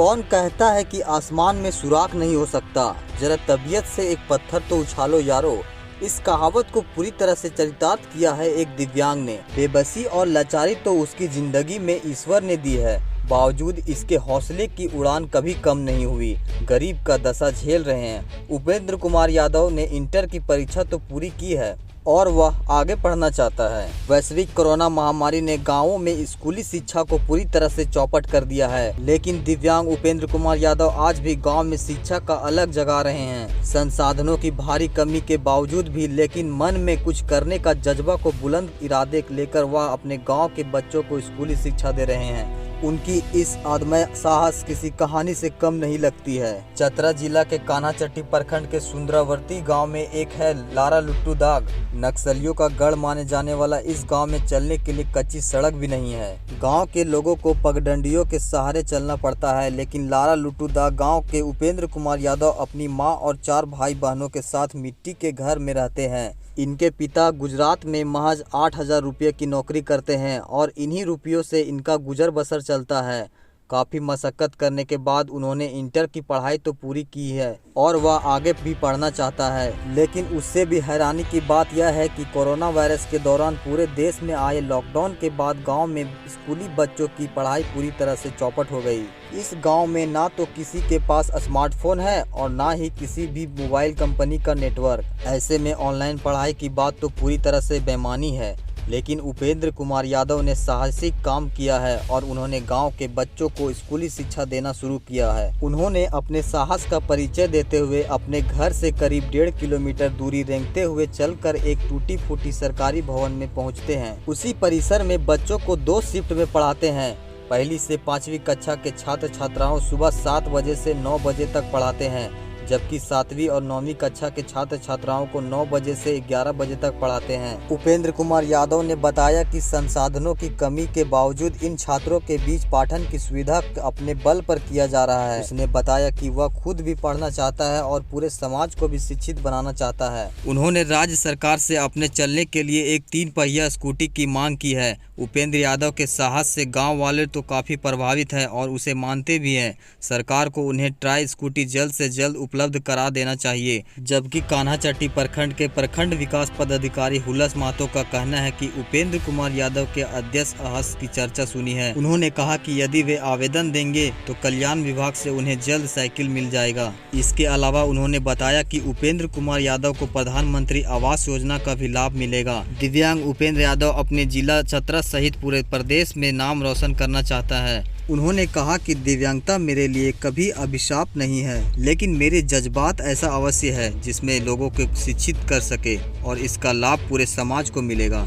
कौन कहता है कि आसमान में सुराख नहीं हो सकता, जरा तबीयत से एक पत्थर तो उछालो यारो। इस कहावत को पूरी तरह से चरितार्थ किया है एक दिव्यांग ने। बेबसी और लाचारी तो उसकी जिंदगी में ईश्वर ने दी है, बावजूद इसके हौसले की उड़ान कभी कम नहीं हुई। गरीब का दशा झेल रहे हैं। उपेंद्र कुमार यादव ने इंटर की परीक्षा तो पूरी की है और वह आगे पढ़ना चाहता है। वैश्विक कोरोना महामारी ने गांवों में स्कूली शिक्षा को पूरी तरह से चौपट कर दिया है, लेकिन दिव्यांग उपेंद्र कुमार यादव आज भी गांव में शिक्षा का अलग जगा रहे हैं। संसाधनों की भारी कमी के बावजूद भी लेकिन मन में कुछ करने का जज्बा को बुलंद इरादे लेकर वह अपने गाँव के बच्चों को स्कूली शिक्षा दे रहे हैं। उनकी इस अदम्य साहस किसी कहानी से कम नहीं लगती है। चतरा जिला के कान्हाचट्टी प्रखंड के सुंदरावर्ती गांव में एक है लारा लुट्टू दाग। नक्सलियों का गढ़ माने जाने वाला इस गांव में चलने के लिए कच्ची सड़क भी नहीं है। गांव के लोगों को पगडंडियों के सहारे चलना पड़ता है, लेकिन लारा लुट्टू दाग गाँव के उपेंद्र कुमार यादव अपनी माँ और 4 भाई बहनों के साथ मिट्टी के घर में रहते हैं। इनके पिता गुजरात में महज 8,000 रुपये की नौकरी करते हैं और इन्हीं रुपयों से इनका गुजर बसर चलता है। काफ़ी मशक्क़त करने के बाद उन्होंने इंटर की पढ़ाई तो पूरी की है और वह आगे भी पढ़ना चाहता है, लेकिन उससे भी हैरानी की बात यह है कि कोरोना वायरस के दौरान पूरे देश में आए लॉकडाउन के बाद गांव में स्कूली बच्चों की पढ़ाई पूरी तरह से चौपट हो गई। इस गांव में ना तो किसी के पास स्मार्टफोन है और ना ही किसी भी मोबाइल कंपनी का नेटवर्क। ऐसे में ऑनलाइन पढ़ाई की बात तो पूरी तरह से बेमानी है, लेकिन उपेंद्र कुमार यादव ने साहसिक काम किया है और उन्होंने गांव के बच्चों को स्कूली शिक्षा देना शुरू किया है। उन्होंने अपने साहस का परिचय देते हुए अपने घर से करीब 1.5 किलोमीटर दूरी रेंगते हुए चलकर एक टूटी फूटी सरकारी भवन में पहुंचते हैं। उसी परिसर में बच्चों को 2 शिफ्ट में पढ़ाते हैं। पहली से 5वीं कक्षा के छात्र छात्राओं सुबह 7 बजे से 9 बजे तक पढ़ाते हैं, जबकि 7वीं और 9वीं कक्षा के छात्र छात्राओं को 9 बजे से 11 बजे तक पढ़ाते हैं। उपेंद्र कुमार यादव ने बताया कि संसाधनों की कमी के बावजूद इन छात्रों के बीच पाठन की सुविधा अपने बल पर किया जा रहा है। उसने बताया कि वह खुद भी पढ़ना चाहता है और पूरे समाज को भी शिक्षित बनाना चाहता है। उन्होंने राज्य सरकार से अपने चलने के लिए एक 3 पहिया स्कूटी की मांग की है। उपेंद्र यादव के साहस से गाँव वाले तो काफ़ी प्रभावित है और उसे मानते भी हैं। सरकार को उन्हें ट्राई स्कूटी जल्द से जल्द उपलब्ध करा देना चाहिए। जबकि कान्हाचट्टी प्रखंड के प्रखंड विकास पदाधिकारी हुलस महतो का कहना है कि उपेंद्र कुमार यादव के अध्यक्ष अहस की चर्चा सुनी है। उन्होंने कहा कि यदि वे आवेदन देंगे तो कल्याण विभाग से उन्हें जल्द साइकिल मिल जाएगा। इसके अलावा उन्होंने बताया कि उपेंद्र कुमार यादव को प्रधानमंत्री आवास योजना का भी लाभ मिलेगा। दिव्यांग उपेंद्र यादव अपने जिला चतरा सहित पूरे प्रदेश में नाम रोशन करना चाहता है। उन्होंने कहा कि दिव्यांगता मेरे लिए कभी अभिशाप नहीं है, लेकिन मेरे जज्बात ऐसा अवश्य है जिसमें लोगों को शिक्षित कर सके और इसका लाभ पूरे समाज को मिलेगा।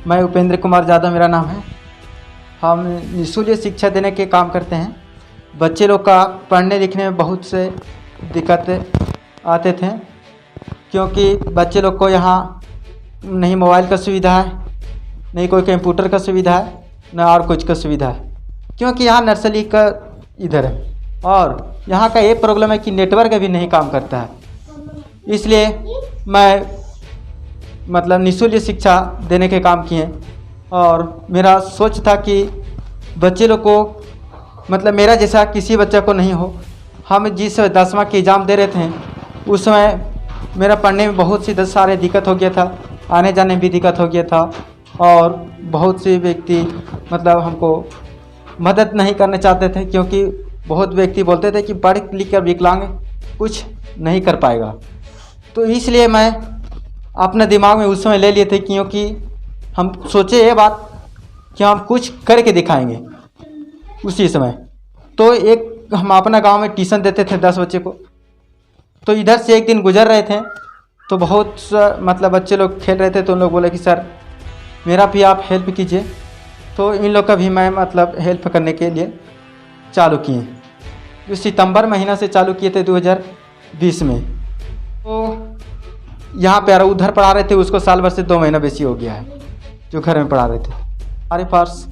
मैं उपेंद्र कुमार यादव मेरा नाम है। हम निःशुल्क शिक्षा देने के काम करते हैं। बच्चे लोग का पढ़ने लिखने में बहुत से दिक्कतें आते थे, क्योंकि बच्चे लोग को यहाँ नहीं मोबाइल का सुविधा है, नहीं कोई कंप्यूटर का सुविधा है, न और कुछ का सुविधा है, क्योंकि यहाँ नर्सरी का इधर है। और यहाँ का ये प्रॉब्लम है कि नेटवर्क भी नहीं काम करता है। इसलिए मैं मतलब निःशुल्क शिक्षा देने के काम किए। और मेरा सोच था कि बच्चे लोग को मतलब मेरा जैसा किसी बच्चा को नहीं हो। हम जिस 10वां के एग्ज़ाम दे रहे थे उस समय मेरा पढ़ने में बहुत सी सारे दिक्कत हो गया था, आने जाने में भी दिक्कत हो गया था। और बहुत से व्यक्ति मतलब हमको मदद नहीं करना चाहते थे, क्योंकि बहुत व्यक्ति बोलते थे कि पढ़ लिख कर विकलांग कुछ नहीं कर पाएगा। तो इसलिए मैं अपने दिमाग में उस समय ले लिए थे, क्योंकि हम सोचे ये बात कि हम कुछ करके दिखाएंगे उसी समय। तो एक हम अपना गांव में ट्यूशन देते थे 10 बच्चे को। तो इधर से एक दिन गुजर रहे थे तो बहुत मतलब बच्चे लोग खेल रहे थे, तो उन लोग बोले कि सर मेरा भी आप हेल्प कीजिए। तो इन लोग का भी मैं मतलब हेल्प करने के लिए चालू किए, जो सितंबर महीना से चालू किए थे 2020 में। तो यहाँ पे उधर पढ़ा रहे थे, उसको साल भर से 2 महीना बेसी हो गया है जो घर में पढ़ा रहे थे। हमारे पास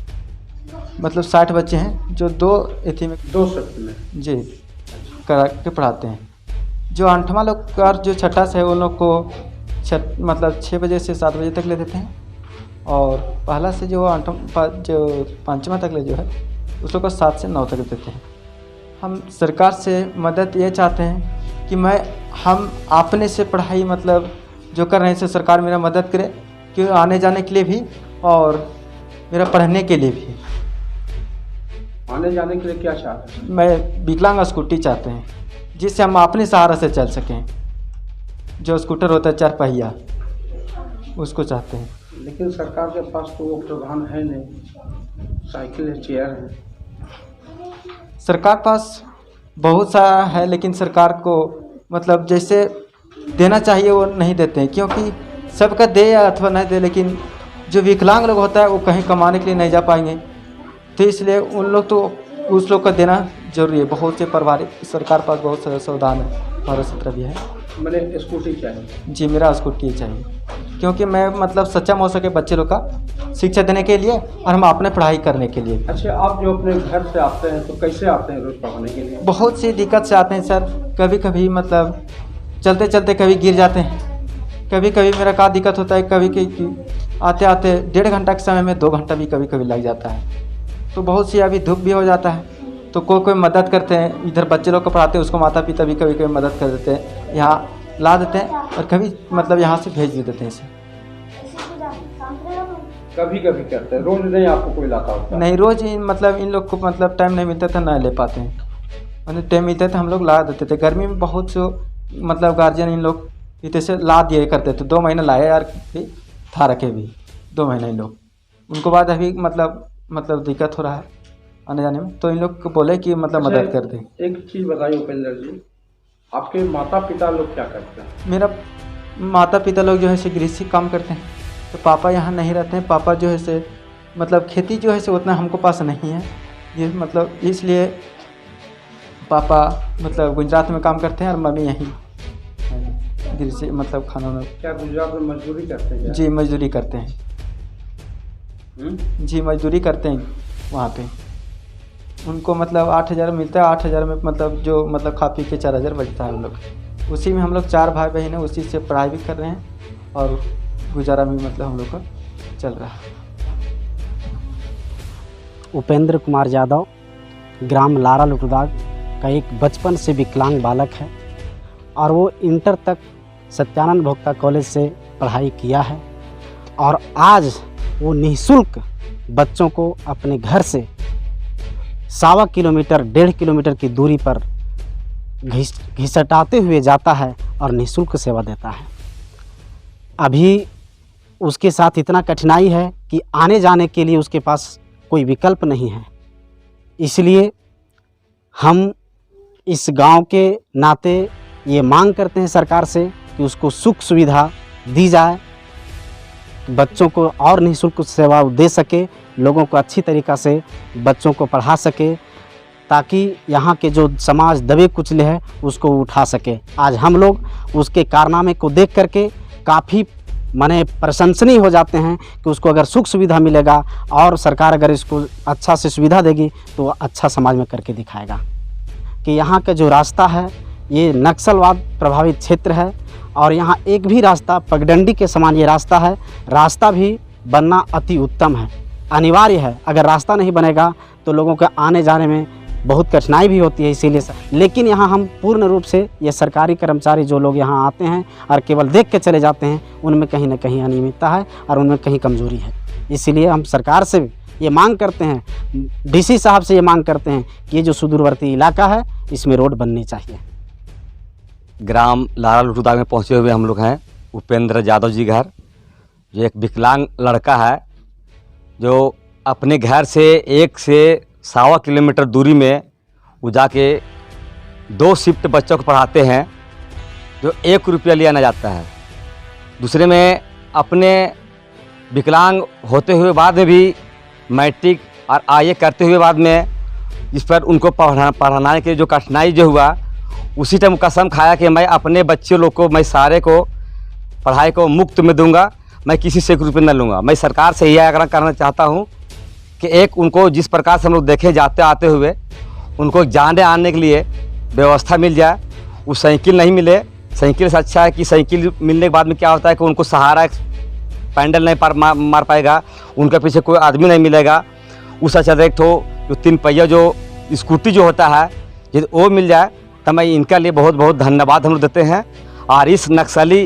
मतलब 60 बच्चे हैं, जो 2 एथी में 2 शिफ्ट में जी करा के पढ़ाते हैं। जो 8वां लोग और जो छठा से है उन लोग को मतलब 6 बजे से 7 बजे तक ले देते हैं। और पहला से जो 5वां तक ले जो है उस लोग को 7 से 9 तक देते हैं। हम सरकार से मदद ये चाहते हैं कि हम अपने से पढ़ाई मतलब जो कर रहे हैं, इससे सरकार मेरा मदद करे, कि आने जाने के लिए भी और मेरा पढ़ने के लिए भी। आने जाने के लिए क्या चाहते हैं? मैं विकलांग स्कूटी चाहते हैं, जिससे हम अपने सहारा से चल सकें। जो स्कूटर होता है 4 पहिया, उसको चाहते हैं। लेकिन सरकार के पास तो वो प्रावधान है नहीं, साइकिल है, चेयर है। सरकार पास बहुत सारा है, लेकिन सरकार को मतलब जैसे देना चाहिए वो नहीं देते हैं, क्योंकि सबका दे या अथवा नहीं दे, लेकिन जो विकलांग लोग होता है वो कहीं कमाने के लिए नहीं जा पाएंगे। तो इसलिए उन लोग तो उस लोग का देना जरूरी है। बहुत से पारिवारिक सरकार पास बहुत सारे सावधान है, हमारे क्षेत्र भी है। मैंने स्कूटी चाहिए जी, मेरा स्कूटी चाहिए, क्योंकि मैं मतलब सक्षम हो सके बच्चे लोग का शिक्षा देने के लिए और हम अपने पढ़ाई करने के लिए। अच्छा, आप जो अपने घर से आते हैं तो कैसे आते हैं रोज़ पढ़ाने के लिए? बहुत सी दिक्कत से आते हैं सर। कभी कभी मतलब चलते चलते कभी गिर जाते हैं, कभी कभी मेरा क्या दिक्कत होता है, कभी आते आते 1.5 घंटा के समय में 2 घंटा भी कभी कभी लग जाता है। तो बहुत सी अभी धूप भी हो जाता है, तो कोई मदद करते हैं। इधर बच्चे लोग को पढ़ाते हैं, उसको माता पिता भी कभी कभी मदद कर देते हैं, यहाँ ला देते हैं, और कभी मतलब यहाँ से भेज भी देते हैं इसे। कभी कभी करते हैं, रोज नहीं आपको कोई लाता होता? नहीं, रोज मतलब इन लोग को मतलब टाइम नहीं मिलता था, ना ले पाते हैं। मतलब टाइम मिलता था हम लोग ला देते थे। गर्मी में बहुत से मतलब गार्जियन इन लोग इतने से ला दिए करते थे। 2 महीने लाए यार, भी था रखे भी 2 महीने इन लोग। उनको बाद अभी मतलब दिक्कत हो रहा है आने जाने में, तो इन लोग को बोले कि मतलब मदद कर दें। एक चीज़ बताइए उपेंद्र जी, आपके माता पिता लोग क्या करते हैं? मेरा माता पिता लोग जो है से गृहस्थी काम करते हैं, तो पापा यहाँ नहीं रहते हैं। पापा जो है से मतलब खेती जो है से उतना हमको पास नहीं है, ये मतलब इसलिए पापा मतलब गुजरात में काम करते हैं और मम्मी यहीं गृहस्थी मतलब खाना में। क्या गुजरात में मजदूरी करते हैं? जी, मजदूरी करते हैं। जी, मजदूरी करते हैं वहाँ पे। उनको मतलब 8,000 मिलता है। 8,000 में मतलब जो मतलब खा पी के 4,000 बचता है हम लोग। उसी में हम लोग 4 भाई बहन हैं, उसी से पढ़ाई भी कर रहे हैं और गुजारा भी मतलब हम लोग का चल रहा है। उपेंद्र कुमार यादव, ग्राम लारा लुटदाग का एक बचपन से विकलांग बालक है और वो इंटर तक सत्यानंद भोक्ता कॉलेज से पढ़ाई किया है। और आज वो निःशुल्क बच्चों को अपने घर से 1.25 किलोमीटर 1.5 किलोमीटर की दूरी पर घिसटाते हुए जाता है और निःशुल्क सेवा देता है। अभी उसके साथ इतना कठिनाई है कि आने जाने के लिए उसके पास कोई विकल्प नहीं है। इसलिए हम इस गांव के नाते ये मांग करते हैं सरकार से कि उसको सुख सुविधा दी जाए बच्चों को और निःशुल्क सेवा दे सके, लोगों को अच्छी तरीक़ा से बच्चों को पढ़ा सके, ताकि यहाँ के जो समाज दबे कुचले है उसको उठा सके। आज हम लोग उसके कारनामे को देख करके काफ़ी माने प्रशंसनीय हो जाते हैं कि उसको अगर सुख सुविधा मिलेगा और सरकार अगर इसको अच्छा से सुविधा देगी तो अच्छा समाज में करके दिखाएगा। कि यहाँ का जो रास्ता है ये नक्सलवाद प्रभावित क्षेत्र है और यहाँ एक भी रास्ता पगडंडी के समान ये रास्ता है, रास्ता भी बनना अति उत्तम है, अनिवार्य है। अगर रास्ता नहीं बनेगा तो लोगों के आने जाने में बहुत कठिनाई भी होती है, इसीलिए लेकिन यहाँ हम पूर्ण रूप से ये सरकारी कर्मचारी जो लोग यहाँ आते हैं और केवल देख के चले जाते हैं, उनमें कहीं ना कहीं अनियमितता है और उनमें कहीं कमजोरी है। इसीलिए हम सरकार से ये मांग करते हैं, डीसी साहब से ये मांग करते हैं कि ये जो सुदूरवर्ती इलाका है इसमें रोड बननी चाहिए। ग्राम लारा लुटुदाग में पहुँचे हुए हम लोग हैं उपेंद्र यादव जी घर, जो एक विकलांग लड़का है जो अपने घर से 1 से 1.25 किलोमीटर दूरी में वो जाके 2 शिफ्ट बच्चों को पढ़ाते हैं, जो 1 रुपया लिया ना जाता है। दूसरे में अपने विकलांग होते हुए बाद में भी मैट्रिक और आईए करते हुए बाद में इस पर उनको पढ़ाने के जो कठिनाई जो हुआ, उसी टाइम कसम खाया कि मैं अपने बच्चे लोग को, मैं सारे को पढ़ाई को मुफ्त में दूंगा, मैं किसी से 1 रुपये न लूँगा। मैं सरकार से यह आग्रह करना चाहता हूँ कि एक उनको जिस प्रकार से हम लोग देखे जाते आते हुए उनको जाने आने के लिए व्यवस्था मिल जाए। वो साइकिल नहीं मिले, साइकिल से अच्छा है कि साइकिल मिलने के बाद में क्या होता है कि उनको सहारा पैंडल नहीं मार पाएगा, उनके पीछे कोई आदमी नहीं मिलेगा। उस अच्छा एक ठो जो 3 पहिया जो स्कूटी जो होता है यदि वो मिल जाए तो मैं इनके लिए बहुत बहुत धन्यवाद हम लोग देते हैं। और इस नक्सली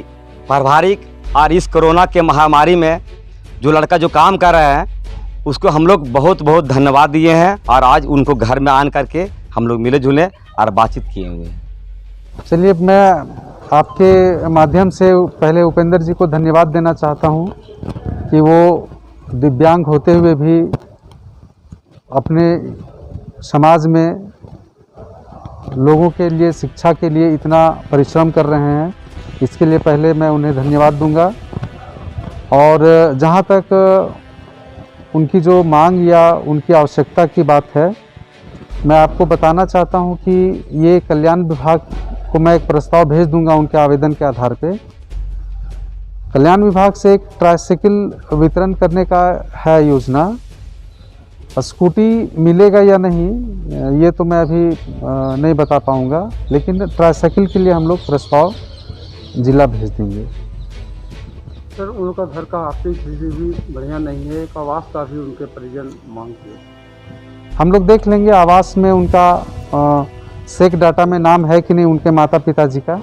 प्रभावित और इस कोरोना के महामारी में जो लड़का जो काम कर रहे हैं उसको हम लोग बहुत बहुत धन्यवाद दिए हैं और आज उनको घर में आन करके हम लोग मिले जुले और बातचीत किए हुए हैं। चलिए, मैं आपके माध्यम से पहले उपेंद्र जी को धन्यवाद देना चाहता हूं कि वो दिव्यांग होते हुए भी अपने समाज में लोगों के लिए, शिक्षा के लिए इतना परिश्रम कर रहे हैं। इसके लिए पहले मैं उन्हें धन्यवाद दूंगा। और जहां तक उनकी जो मांग या उनकी आवश्यकता की बात है, मैं आपको बताना चाहता हूं कि ये कल्याण विभाग को मैं एक प्रस्ताव भेज दूंगा उनके आवेदन के आधार पे। कल्याण विभाग से एक ट्राइसाइकिल वितरण करने का है योजना। स्कूटी मिलेगा या नहीं ये तो मैं अभी नहीं बता पाऊंगा, लेकिन ट्राइसाइकिल के लिए हम लोग प्रस्ताव जिला भेज देंगे। सर, उनका घर का आर्थिक स्थिति भी बढ़िया नहीं है, एक आवास का भी उनके परिजन मांग किए। हम लोग देख लेंगे आवास में उनका सेक डाटा में नाम है कि नहीं उनके माता पिता जी का,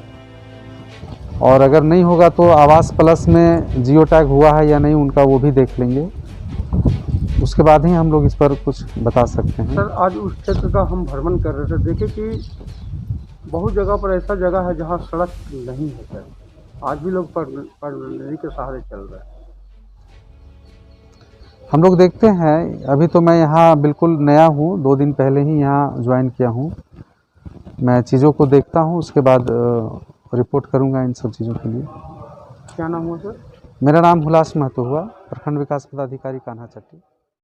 और अगर नहीं होगा तो आवास प्लस में जियो टैग हुआ है या नहीं उनका, वो भी देख लेंगे। उसके बाद ही हम लोग इस पर कुछ बता सकते हैं। सर, आज उस क्षेत्र का हम भ्रमण कर रहे थे, देखे कि बहुत जगह पर ऐसा जगह है जहाँ सड़क नहीं है सर, आज भी लोग पगडंडी के सहारे चल रहे हैं। हम लोग देखते हैं, अभी तो मैं यहाँ बिल्कुल नया हूँ, 2 दिन पहले ही यहाँ ज्वाइन किया हूँ। मैं चीज़ों को देखता हूँ, उसके बाद रिपोर्ट करूँगा इन सब चीज़ों के लिए। क्या नाम हुआ सर? मेरा नाम हुलास महतो हुआ, प्रखंड विकास पदाधिकारी कान्हा चट्टी।